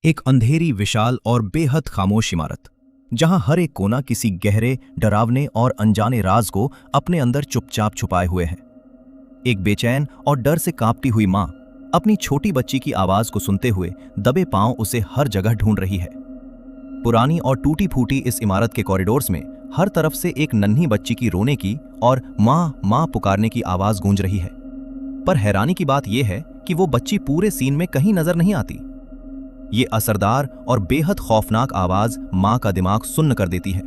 एक अंधेरी, विशाल और बेहद खामोश इमारत, जहां हर एक कोना किसी गहरे, डरावने और अनजाने राज को अपने अंदर चुपचाप छुपाए हुए है। एक बेचैन और डर से कांपती हुई मां अपनी छोटी बच्ची की आवाज को सुनते हुए दबे पांव उसे हर जगह ढूंढ रही है। पुरानी और टूटी फूटी इस इमारत के कॉरिडोर्स में हर तरफ से एक नन्ही बच्ची की रोने की और मां मां पुकारने की आवाज गूंज रही है। पर हैरानी की बात यह है कि वो बच्ची पूरे सीन में कहीं नजर नहीं आती। ये असरदार और बेहद खौफनाक आवाज मां का दिमाग सुन्न कर देती है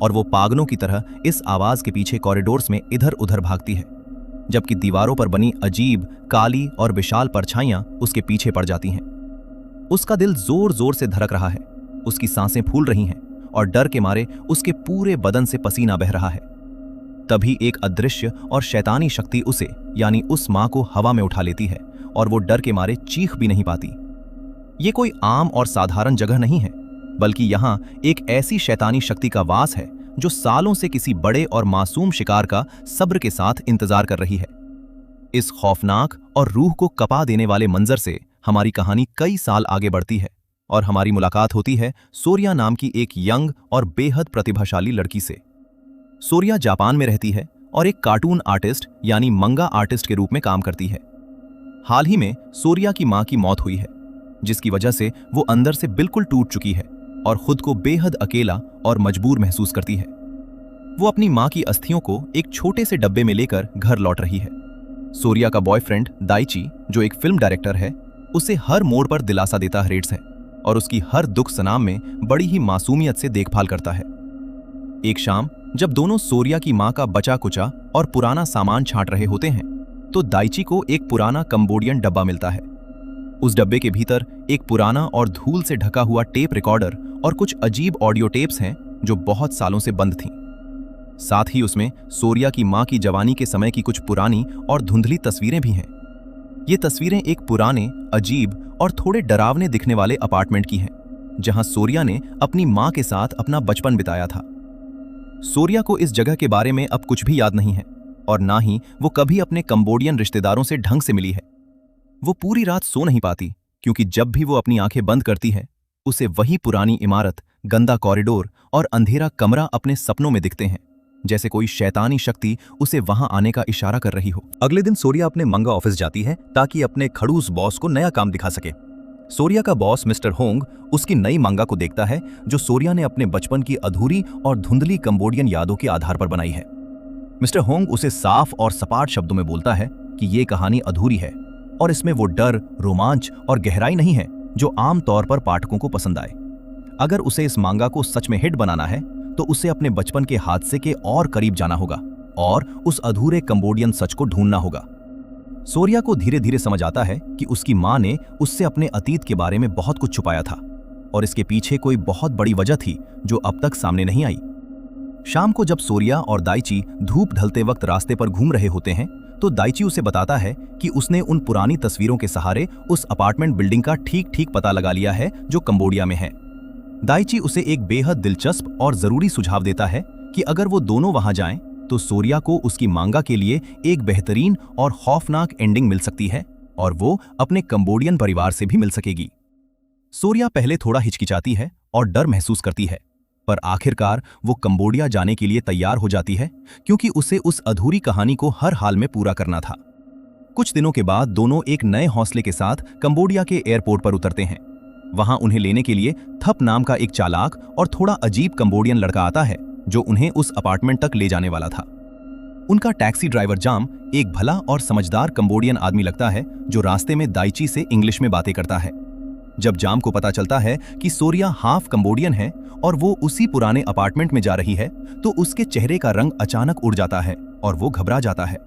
और वो पागलों की तरह इस आवाज के पीछे कॉरिडोर्स में इधर उधर भागती है, जबकि दीवारों पर बनी अजीब, काली और विशाल परछाइयां उसके पीछे पड़ जाती हैं। उसका दिल जोर जोर से धड़क रहा है, उसकी सांसें फूल रही हैं और डर के मारे उसके पूरे बदन से पसीना बह रहा है। तभी एक अदृश्य और शैतानी शक्ति उसे यानी उस मां को हवा में उठा लेती है और वो डर के मारे चीख भी नहीं पाती। ये कोई आम और साधारण जगह नहीं है, बल्कि यहाँ एक ऐसी शैतानी शक्ति का वास है जो सालों से किसी बड़े और मासूम शिकार का सब्र के साथ इंतजार कर रही है। इस खौफनाक और रूह को कपा देने वाले मंजर से हमारी कहानी कई साल आगे बढ़ती है और हमारी मुलाकात होती है सोरिया नाम की एक यंग और बेहद प्रतिभाशाली लड़की से। सोरिया जापान में रहती है और एक कार्टून आर्टिस्ट यानी मंगा आर्टिस्ट के रूप में काम करती है। हाल ही में सोरिया की मां की मौत हुई है, जिसकी वजह से वो अंदर से बिल्कुल टूट चुकी है और खुद को बेहद अकेला और मजबूर महसूस करती है। वो अपनी मां की अस्थियों को एक छोटे से डब्बे में लेकर घर लौट रही है। सोरिया का बॉयफ्रेंड दाइची, जो एक फिल्म डायरेक्टर है, उसे हर मोड़ पर दिलासा देता है और उसकी हर दुख सनाम में बड़ी ही मासूमियत से देखभाल करता है। एक शाम जब दोनों सोरिया की मां का बचा कुचा और पुराना सामान छांट रहे होते हैं, तो दाइची को एक पुराना कंबोडियन डब्बा मिलता है। उस डब्बे के भीतर एक पुराना और धूल से ढका हुआ टेप रिकॉर्डर और कुछ अजीब ऑडियो टेप्स हैं जो बहुत सालों से बंद थीं। साथ ही उसमें सोरिया की मां की जवानी के समय की कुछ पुरानी और धुंधली तस्वीरें भी हैं। ये तस्वीरें एक पुराने, अजीब और थोड़े डरावने दिखने वाले अपार्टमेंट की हैं, जहां सोरिया ने अपनी मां के साथ अपना बचपन बिताया था। सोरिया को इस जगह के बारे में अब कुछ भी याद नहीं है और ना ही वो कभी अपने कंबोडियन रिश्तेदारों से ढंग से मिली है। वो पूरी रात सो नहीं पाती, क्योंकि जब भी वो अपनी आंखें बंद करती है, उसे वही पुरानी इमारत, गंदा कॉरिडोर और अंधेरा कमरा अपने सपनों में दिखते हैं, जैसे कोई शैतानी शक्ति उसे वहां आने का इशारा कर रही हो। अगले दिन सोरिया अपने मंगा ऑफिस जाती है ताकि अपने खड़ूस बॉस को नया काम दिखा सके। सोरिया का बॉस मिस्टर होंग उसकी नई मंगा को देखता है, जो सोरिया ने अपने बचपन की अधूरी और धुंधली कंबोडियन यादों के आधार पर बनाई है। मिस्टर होंग उसे साफ और सपाट शब्दों में बोलता है कि ये कहानी अधूरी है और इसमें वो डर, रोमांच और गहराई नहीं है जो आम तौर पर पाठकों को पसंद आए। अगर उसे इस मांगा को सच में हिट बनाना है, तो उसे अपने बचपन के हादसे के और करीब जाना होगा और उस अधूरे कंबोडियन सच को ढूंढना होगा। सोरिया को धीरे धीरे समझ आता है कि उसकी मां ने उससे अपने अतीत के बारे में बहुत कुछ छुपाया था और इसके पीछे कोई बहुत बड़ी वजह थी जो अब तक सामने नहीं आई। शाम को जब सोरिया और दाइची धूप ढलते वक्त रास्ते पर घूम रहे होते हैं, तो दाइची उसे बताता है कि उसने उन पुरानी तस्वीरों के सहारे उस अपार्टमेंट बिल्डिंग का ठीक ठीक पता लगा लिया है जो कंबोडिया में है। दाइची उसे एक बेहद दिलचस्प और जरूरी सुझाव देता है कि अगर वो दोनों वहां जाएं, तो सोरिया को उसकी मांगा के लिए एक बेहतरीन और खौफनाक एंडिंग मिल सकती है और वो अपने कंबोडियन परिवार से भी मिल सकेगी। सोरिया पहले थोड़ा हिचकिचाती है और डर महसूस करती है, पर आखिरकार वो कंबोडिया जाने के लिए तैयार हो जाती है, क्योंकि उसे उस अधूरी कहानी को हर हाल में पूरा करना था। कुछ दिनों के बाद दोनों एक नए हौसले के साथ कंबोडिया के एयरपोर्ट पर उतरते हैं। वहां उन्हें लेने के लिए थप नाम का एक चालाक और थोड़ा अजीब कंबोडियन लड़का आता है, जो उन्हें उस अपार्टमेंट तक ले जाने वाला था। उनका टैक्सी ड्राइवर जाम एक भला और समझदार कंबोडियन आदमी लगता है, जो रास्ते में दाइची से इंग्लिश में बातें करता है। जब जाम को पता चलता है कि सोरिया हाफ कंबोडियन है और वो उसी पुराने अपार्टमेंट में जा रही है, तो उसके चेहरे का रंग अचानक उड़ जाता है और वो घबरा जाता है।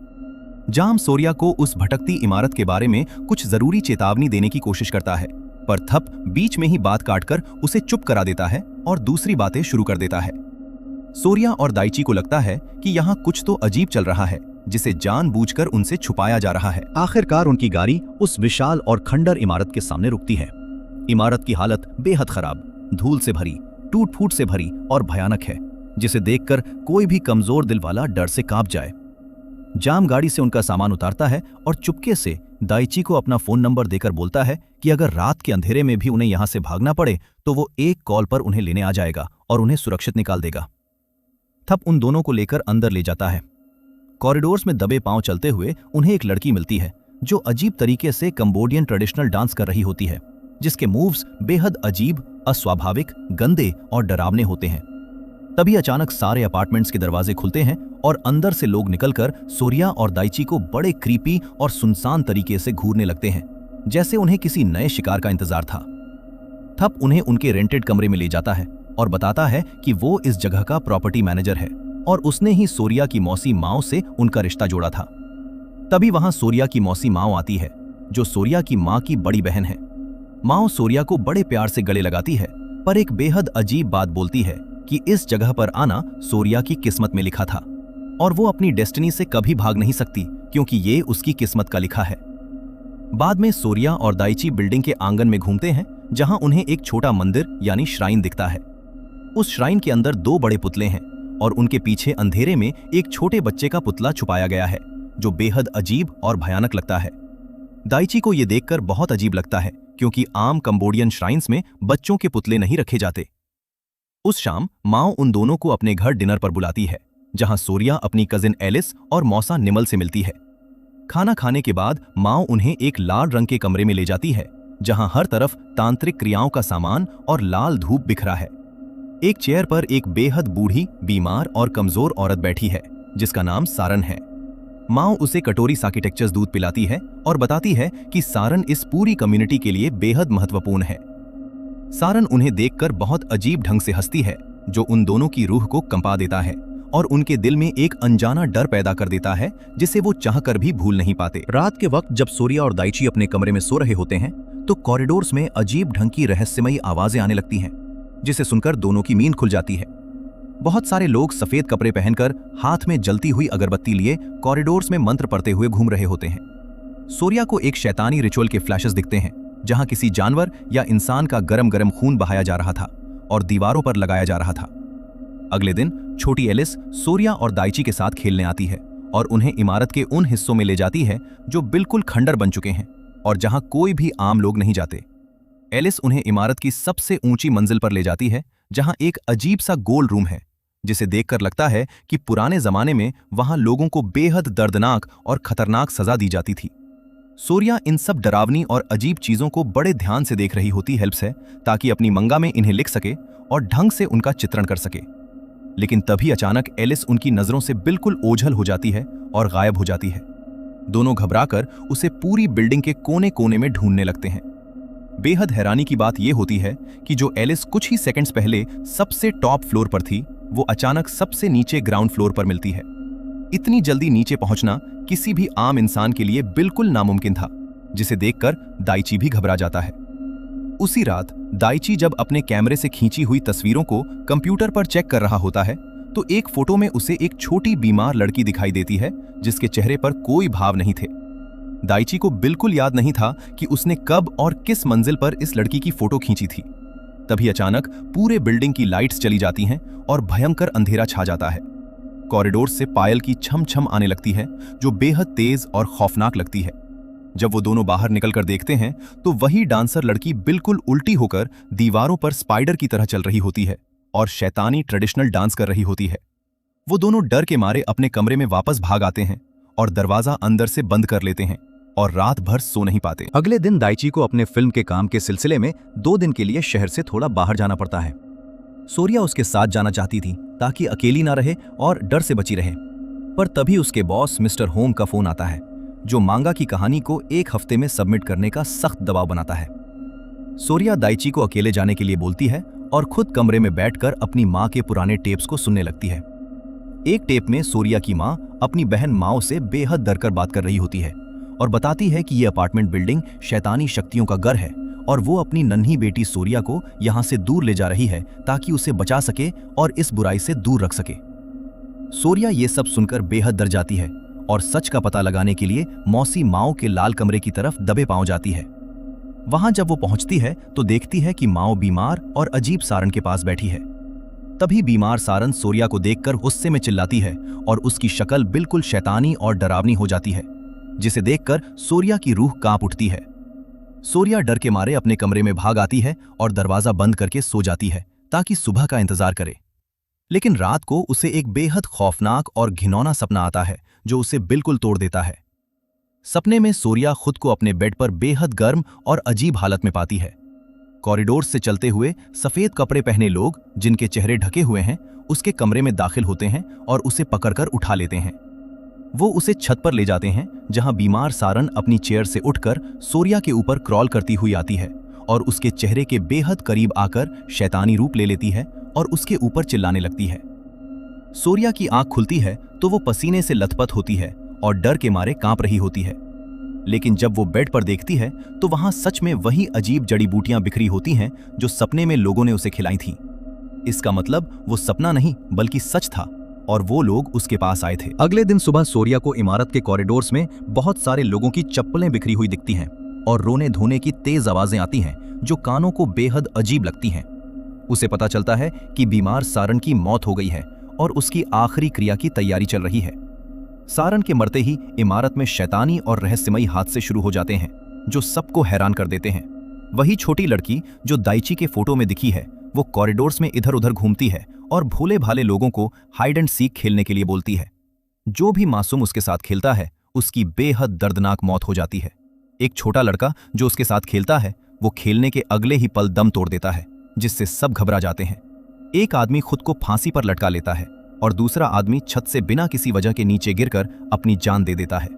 जाम सोरिया को उस भटकती इमारत के बारे में कुछ जरूरी चेतावनी देने की कोशिश करता है, पर थप बीच में ही बात काटकर उसे चुप करा देता है और दूसरी बातें शुरू कर देता है। सोरिया और दाइची को लगता है कि यहाँ कुछ तो अजीब चल रहा है, जिसे जानबूझकर उनसे छुपाया जा रहा है। आखिरकार उनकी गाड़ी उस विशाल और खंडर इमारत के सामने रुकती है। इमारत की हालत बेहद खराब, धूल से भरी, टूट फूट से भरी और भयानक है, जिसे देखकर कोई भी कमजोर दिल वाला डर से कांप जाए। जाम गाड़ी से उनका सामान उतारता है और चुपके से दाइची को अपना फोन नंबर देकर बोलता है कि अगर रात के अंधेरे में भी उन्हें यहां से भागना पड़े तो वो एक कॉल पर उन्हें लेने आ जाएगा और उन्हें सुरक्षित निकाल देगा। तब उन दोनों को लेकर अंदर ले जाता है। कॉरिडोर्स में दबे पांव चलते हुए उन्हें एक लड़की मिलती है जो अजीब तरीके से कंबोडियन ट्रेडिशनल डांस कर रही होती है, जिसके मूव्स बेहद अजीब, अस्वाभाविक, गंदे और डरावने होते हैं। तभी अचानक सारे अपार्टमेंट्स के दरवाजे खुलते हैं और अंदर से लोग निकलकर सोरिया और दाइची को बड़े क्रीपी और सुनसान तरीके से घूरने लगते हैं, जैसे उन्हें किसी नए शिकार का इंतजार था। तब उन्हें उनके रेंटेड कमरे में ले जाता है और बताता है कि वो इस जगह का प्रॉपर्टी मैनेजर है और उसने ही सोरिया की मौसी माओ से उनका रिश्ता जोड़ा था। तभी वहां सोरिया की मौसी माओ आती है, जो सोरिया की मां की बड़ी बहन है। माओ सोरिया को बड़े प्यार से गले लगाती है, पर एक बेहद अजीब बात बोलती है कि इस जगह पर आना सोरिया की किस्मत में लिखा था और वो अपनी डेस्टिनी से कभी भाग नहीं सकती, क्योंकि ये उसकी किस्मत का लिखा है। बाद में सोरिया और दाइची बिल्डिंग के आंगन में घूमते हैं, जहां उन्हें एक छोटा मंदिर यानी श्राइन दिखता है। उस श्राइन के अंदर 2 बड़े पुतले हैं और उनके पीछे अंधेरे में एक छोटे बच्चे का पुतला छुपाया गया है, जो बेहद अजीब और भयानक लगता है। दाइची को यह देखकर बहुत अजीब लगता है, क्योंकि आम कंबोडियन श्राइन्स में बच्चों के पुतले नहीं रखे जाते। उस शाम माओ उन दोनों को अपने घर डिनर पर बुलाती है, जहां सोरिया अपनी कजिन एलिस और मौसा निमल से मिलती है। खाना खाने के बाद माओ उन्हें एक लाल रंग के कमरे में ले जाती है, जहां हर तरफ तांत्रिक क्रियाओं का सामान और लाल धूप बिखरा है। एक चेयर पर एक बेहद बूढ़ी, बीमार और कमजोर औरत बैठी है, जिसका नाम सारन है। माओ उसे कटोरी साकिटेक्चर्स दूध पिलाती है और बताती है कि सारन इस पूरी कम्युनिटी के लिए बेहद महत्वपूर्ण है। सारन उन्हें देखकर बहुत अजीब ढंग से हंसती है, जो उन दोनों की रूह को कंपा देता है और उनके दिल में एक अनजाना डर पैदा कर देता है, जिसे वो चाहकर भी भूल नहीं पाते। रात के वक्त जब सोरिया और दाइची अपने कमरे में सो रहे होते हैं, तो कॉरिडोर्स में अजीब ढंग की रहस्यमयी आवाजें आने लगती हैं, जिसे सुनकर दोनों की नींद खुल जाती है। बहुत सारे लोग सफेद कपड़े पहनकर हाथ में जलती हुई अगरबत्ती लिए कॉरिडोर्स में मंत्र पढ़ते हुए घूम रहे होते हैं। सोरिया को एक शैतानी रिचुअल के फ्लैशेस दिखते हैं, जहां किसी जानवर या इंसान का गरम गरम खून बहाया जा रहा था और दीवारों पर लगाया जा रहा था। अगले दिन छोटी एलिस सोरिया और दाइची के साथ खेलने आती है और उन्हें इमारत के उन हिस्सों में ले जाती है जो बिल्कुल खंडर बन चुके हैं और जहां कोई भी आम लोग नहीं जाते। एलिस उन्हें इमारत की सबसे ऊंची मंजिल पर ले जाती है, जहां एक अजीब सा गोल रूम है, जिसे देखकर लगता है कि पुराने जमाने में वहां लोगों को बेहद दर्दनाक और खतरनाक सजा दी जाती थी। सोरिया इन सब डरावनी और अजीब चीजों को बड़े ध्यान से देख रही होती है, ताकि अपनी मंगा में इन्हें लिख सके और ढंग से उनका चित्रण कर सके। लेकिन तभी अचानक एलिस उनकी नजरों से बिल्कुल ओझल हो जाती है और गायब हो जाती है। दोनों घबराकर उसे पूरी बिल्डिंग के कोने कोने में ढूंढने लगते हैं। बेहद हैरानी की बात यह होती है कि जो एलिस कुछ ही सेकंड्स पहले सबसे टॉप फ्लोर पर थी, वो अचानक सबसे नीचे ग्राउंड फ्लोर पर मिलती है। इतनी जल्दी नीचे पहुंचना किसी भी आम इंसान के लिए बिल्कुल नामुमकिन था, जिसे देखकर दाइची भी घबरा जाता है। उसी रात दाइची जब अपने कैमरे से खींची हुई तस्वीरों को कंप्यूटर पर चेक कर रहा होता है, तो एक फोटो में उसे एक छोटी बीमार लड़की दिखाई देती है, जिसके चेहरे पर कोई भाव नहीं थे। दाइची को बिल्कुल याद नहीं था कि उसने कब और किस मंजिल पर इस लड़की की फोटो खींची थी। तभी अचानक पूरे बिल्डिंग की लाइट्स चली जाती हैं और भयंकर अंधेरा छा जाता है। कॉरिडोर से पायल की छम छम आने लगती है, जो बेहद तेज और खौफनाक लगती है। जब वो दोनों बाहर निकलकर देखते हैं, तो वही डांसर लड़की बिल्कुल उल्टी होकर दीवारों पर स्पाइडर की तरह चल रही होती है और शैतानी ट्रेडिशनल डांस कर रही होती है। वो दोनों डर के मारे अपने कमरे में वापस भाग आते हैं और दरवाजा अंदर से बंद कर लेते हैं और रात भर सो नहीं पाते। अगले दिन दाइची को अपने फिल्म के काम के सिलसिले में 2 दिन के लिए शहर से थोड़ा बाहर जाना पड़ता है। सोरिया उसके साथ जाना चाहती थी, ताकि अकेली ना रहे और डर से बची रहे। पर तभी उसके बॉस मिस्टर होंग का फोन आता है, जो मांगा की कहानी को 1 हफ्ते में सबमिट करने का सख्त दबाव बनाता है। सोरिया दाइची को अकेले जाने के लिए बोलती है और खुद कमरे में बैठकर अपनी माँ के पुराने टेप्स को सुनने लगती है। एक टेप में सोरिया की माँ अपनी बहन माओ से बेहद डरकर बात कर रही होती है और बताती है कि यह अपार्टमेंट बिल्डिंग शैतानी शक्तियों का घर है और वो अपनी नन्ही बेटी सोरिया को यहाँ से दूर ले जा रही है, ताकि उसे बचा सके और इस बुराई से दूर रख सके। सोरिया ये सब सुनकर बेहद डर जाती है और सच का पता लगाने के लिए मौसी माओ के लाल कमरे की तरफ दबे पांव जाती है। वहां जब वो पहुंचती है तो देखती है कि माओ बीमार और अजीब सारन के पास बैठी है। तभी बीमार सारन सोरिया को देखकर गुस्से में चिल्लाती है और उसकी शक्ल बिल्कुल शैतानी और डरावनी हो जाती है, जिसे देखकर सूर्या की रूह कांप उठती है। सूर्या डर के मारे अपने कमरे में भाग आती है और दरवाजा बंद करके सो जाती है ताकि सुबह का इंतजार करे। लेकिन रात को उसे एक बेहद खौफनाक और घिनौना सपना आता है जो उसे बिल्कुल तोड़ देता है। सपने में सूर्या खुद को अपने बेड पर बेहद गर्म और अजीब हालत में पाती है। कॉरिडोर से चलते हुए सफेद कपड़े पहने लोग, जिनके चेहरे ढके हुए हैं, उसके कमरे में दाखिल होते हैं और उसे पकड़कर उठा लेते हैं। वो उसे छत पर ले जाते हैं जहां बीमार सारन अपनी चेयर से उठकर सूर्या के ऊपर क्रॉल करती हुई आती है और उसके चेहरे के बेहद करीब आकर शैतानी रूप ले लेती है और उसके ऊपर चिल्लाने लगती है। सूर्या की आंख खुलती है तो वो पसीने से लथपथ होती है और डर के मारे कांप रही होती है। लेकिन जब वो बेड पर देखती है तो वहां सच में वही अजीब जड़ी बूटियां बिखरी होती हैं जो सपने में लोगों ने उसे खिलाई थीं। इसका मतलब वो सपना नहीं बल्कि सच था और वो लोग उसके पास आए थे। अगले दिन सुबह सूर्या को इमारत के कॉरिडोर्स में बहुत सारे लोगों की चप्पलें बिखरी हुई दिखती हैं और रोने धोने की तेज आवाजें आती हैं जो कानों को बेहद अजीब लगती हैं। उसे पता चलता है कि बीमार सारन की मौत हो गई है और उसकी आखिरी क्रिया की तैयारी चल रही है। सारन के मरते ही इमारत में शैतानी और रहस्यमयी हादसे शुरू हो जाते हैं जो सबको हैरान कर देते हैं। वही छोटी लड़की जो दाइची के फोटो में दिखी है, वो कॉरिडोर्स में इधर उधर घूमती है और भोले भाले लोगों को हाइड एंड सीक खेलने के लिए बोलती है। जो भी मासूम उसके साथ खेलता है उसकी बेहद दर्दनाक मौत हो जाती है। एक छोटा लड़का जो उसके साथ खेलता है वो खेलने के अगले ही पल दम तोड़ देता है, जिससे सब घबरा जाते हैं। एक आदमी खुद को फांसी पर लटका लेता है और दूसरा आदमी छत से बिना किसी वजह के नीचे गिरकर अपनी जान दे देता है।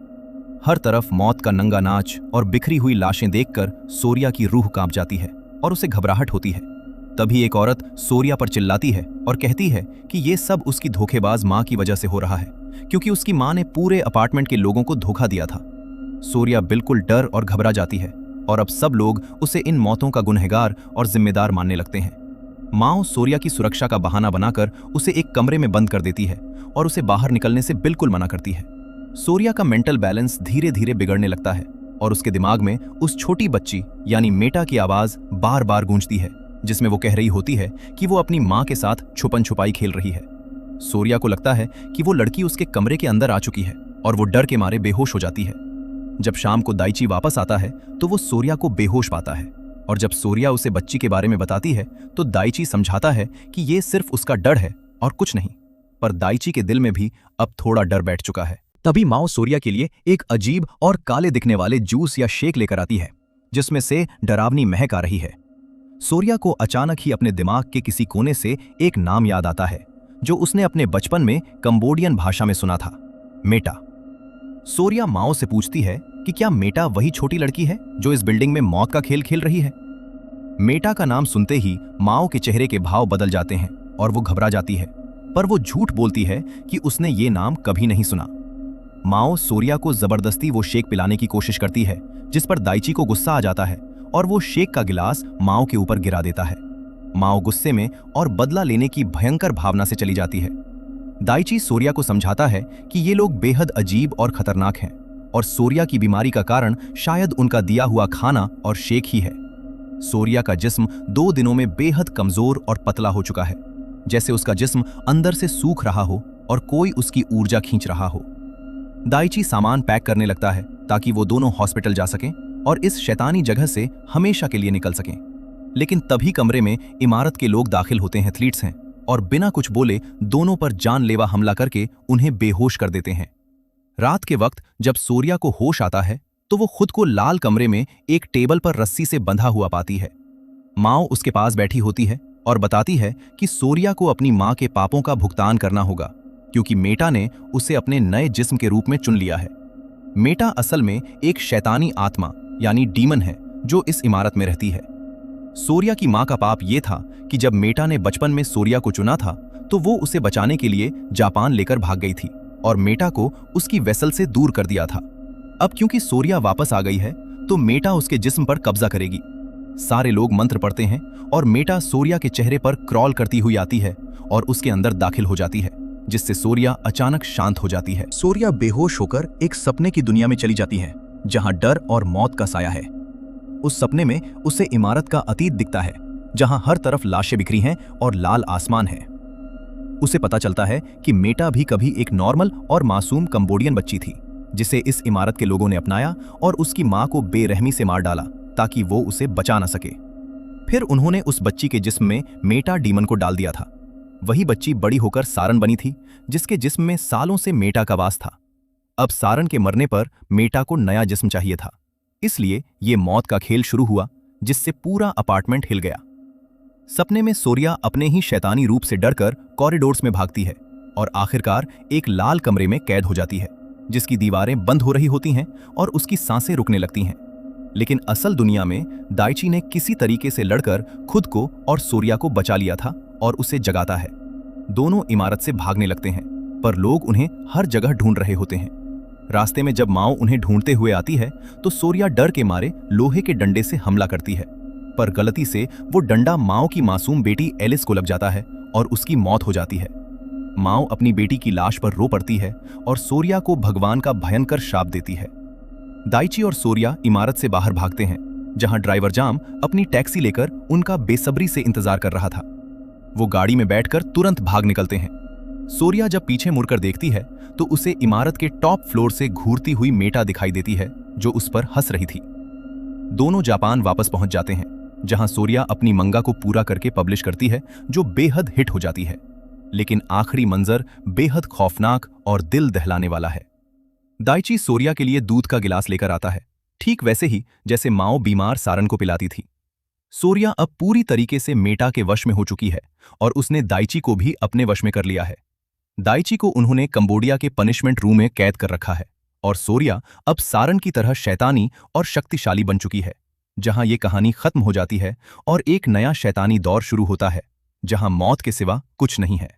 हर तरफ मौत का नंगा नाच और बिखरी हुई लाशें देखकर सूर्या की रूह कांप जाती है और उसे घबराहट होती है। तभी एक औरत सूर्या पर चिल्लाती है और कहती है कि ये सब उसकी धोखेबाज मां की वजह से हो रहा है, क्योंकि उसकी मां ने पूरे अपार्टमेंट के लोगों को धोखा दिया था। सूर्या बिल्कुल डर और घबरा जाती है और अब सब लोग उसे इन मौतों का गुनहगार और जिम्मेदार मानने लगते हैं। मां सूर्या की सुरक्षा का बहाना बनाकर उसे एक कमरे में बंद कर देती है और उसे बाहर निकलने से बिल्कुल मना करती है। सूर्या का मेंटल बैलेंस धीरे धीरे बिगड़ने लगता है और उसके दिमाग में उस छोटी बच्ची यानी मेटा की आवाज बार बार गूंजती है, जिसमें वो कह रही होती है कि वो अपनी मां के साथ छुपन छुपाई खेल रही है। सूर्या को लगता है कि वो लड़की उसके कमरे के अंदर आ चुकी है और वो डर के मारे बेहोश हो जाती है। जब शाम को दाइची वापस आता है तो वो सूर्या को बेहोश पाता है और जब सूर्या उसे बच्ची के बारे में बताती है तो दाइची समझाता है कि ये सिर्फ उसका डर है और कुछ नहीं। पर दाइची के दिल में भी अब थोड़ा डर बैठ चुका है। तभी माओ सूर्या के लिए एक अजीब और काले दिखने वाले जूस या शेक लेकर आती है, जिसमें से डरावनी महक आ रही है। सूर्या को अचानक ही अपने दिमाग के किसी कोने से एक नाम याद आता है जो उसने अपने बचपन में कंबोडियन भाषा में सुना था, मेटा। सूर्या माओ से पूछती है कि क्या मेटा वही छोटी लड़की है जो इस बिल्डिंग में मौत का खेल खेल रही है। मेटा का नाम सुनते ही माओ के चेहरे के भाव बदल जाते हैं और वो घबरा जाती है, पर वो झूठ बोलती है कि उसने ये नाम कभी नहीं सुना। माओ सूर्या को जबरदस्ती वो शेक पिलाने की कोशिश करती है, जिस पर दाइची को गुस्सा आ जाता है और वो शेक का गिलास माओ के ऊपर गिरा देता है। माओ गुस्से में और बदला लेने की भयंकर भावना से चली जाती है। दाइची सूर्या को समझाता है कि ये लोग बेहद अजीब और खतरनाक हैं और सूर्या की बीमारी का कारण शायद उनका दिया हुआ खाना और शेक ही है। सूर्या का जिस्म 2 दिनों में बेहद कमजोर और पतला हो चुका है, जैसे उसका जिस्म अंदर से सूख रहा हो और कोई उसकी ऊर्जा खींच रहा हो। दाइची सामान पैक करने लगता है ताकि वो दोनों हॉस्पिटल जा सकें और इस शैतानी जगह से हमेशा के लिए निकल सकें। लेकिन तभी कमरे में इमारत के लोग दाखिल होते हैं, एथलीट्स हैं, और बिना कुछ बोले दोनों पर जानलेवा हमला करके उन्हें बेहोश कर देते हैं। रात के वक्त जब सूर्या को होश आता है तो वो खुद को लाल कमरे में एक टेबल पर रस्सी से बंधा हुआ पाती है। माओ उसके पास बैठी होती है और बताती है कि सूर्या को अपनी मां के पापों का भुगतान करना होगा, क्योंकि मेटा ने उसे अपने नए जिस्म के रूप में चुन लिया है। मेटा असल में एक शैतानी आत्मा यानी डीमन है जो इस इमारत में रहती है। सूर्या की मां का पाप ये था कि जब मेटा ने बचपन में सूर्या को चुना था तो वो उसे बचाने के लिए जापान लेकर भाग गई थी और मेटा को उसकी वेसल से दूर कर दिया था। अब क्योंकि सूर्या वापस आ गई है तो मेटा उसके जिस्म पर कब्जा करेगी। सारे लोग मंत्र पढ़ते हैं और मेटा सूर्या के चेहरे पर क्रॉल करती हुई आती है और उसके अंदर दाखिल हो जाती है, जिससे सूर्या अचानक शांत हो जाती है। सूर्या बेहोश होकर एक सपने की दुनिया में चली जाती है जहां डर और मौत का साया है। उस सपने में उसे इमारत का अतीत दिखता है जहां हर तरफ लाशें बिखरी हैं और लाल आसमान है। उसे पता चलता है कि मेटा भी कभी एक नॉर्मल और मासूम कंबोडियन बच्ची थी, जिसे इस इमारत के लोगों ने अपनाया और उसकी मां को बेरहमी से मार डाला ताकि वो उसे बचा न सके। फिर उन्होंने उस बच्ची के जिस्म में मेटा डीमन को डाल दिया था। वही बच्ची बड़ी होकर सारन बनी थी, जिसके जिस्म में सालों से मेटा का वास था। अब सारन के मरने पर मेटा को नया जिस्म चाहिए था, इसलिए ये मौत का खेल शुरू हुआ, जिससे पूरा अपार्टमेंट हिल गया। सपने में सोरिया अपने ही शैतानी रूप से डरकर कॉरिडोर्स में भागती है और आखिरकार एक लाल कमरे में कैद हो जाती है, जिसकी दीवारें बंद हो रही होती हैं और उसकी सांसें रुकने लगती हैं। लेकिन असल दुनिया में दाइची ने किसी तरीके से लड़कर खुद को और सोरिया को बचा लिया था और उसे जगाता है। दोनों इमारत से भागने लगते हैं, पर लोग उन्हें हर जगह ढूंढ रहे होते हैं। रास्ते में जब माओ उन्हें ढूंढते हुए आती है तो सोरिया डर के मारे लोहे के डंडे से हमला करती है, पर गलती से वो डंडा माओ की मासूम बेटी एलिस को लग जाता है और उसकी मौत हो जाती है। माओ अपनी बेटी की लाश पर रो पड़ती है और सोरिया को भगवान का भयंकर श्राप देती है। दाइची और सोरिया इमारत से बाहर भागते हैं, जहां ड्राइवर जाम अपनी टैक्सी लेकर उनका बेसब्री से इंतजार कर रहा था। वो गाड़ी में बैठकर तुरंत भाग निकलते हैं। सोरिया जब पीछे मुड़कर देखती है तो उसे इमारत के टॉप फ्लोर से घूरती हुई मेटा दिखाई देती है, जो उस पर हंस रही थी। दोनों जापान वापस पहुंच जाते हैं, जहां सोरिया अपनी मंगा को पूरा करके पब्लिश करती है, जो बेहद हिट हो जाती है। लेकिन आखिरी मंजर बेहद खौफनाक और दिल दहलाने वाला है। दाइची सोरिया के लिए दूध का गिलास लेकर आता है, ठीक वैसे ही जैसे माओ बीमार सारन को पिलाती थी। सोरिया अब पूरी तरीके से मेटा के वश में हो चुकी है और उसने दाइची को भी अपने वश में कर लिया है। दाइची को उन्होंने कंबोडिया के पनिशमेंट रूम में कैद कर रखा है और सोरिया अब सारन की तरह शैतानी और शक्तिशाली बन चुकी है, जहां ये कहानी खत्म हो जाती है और एक नया शैतानी दौर शुरू होता है, जहां मौत के सिवा कुछ नहीं है।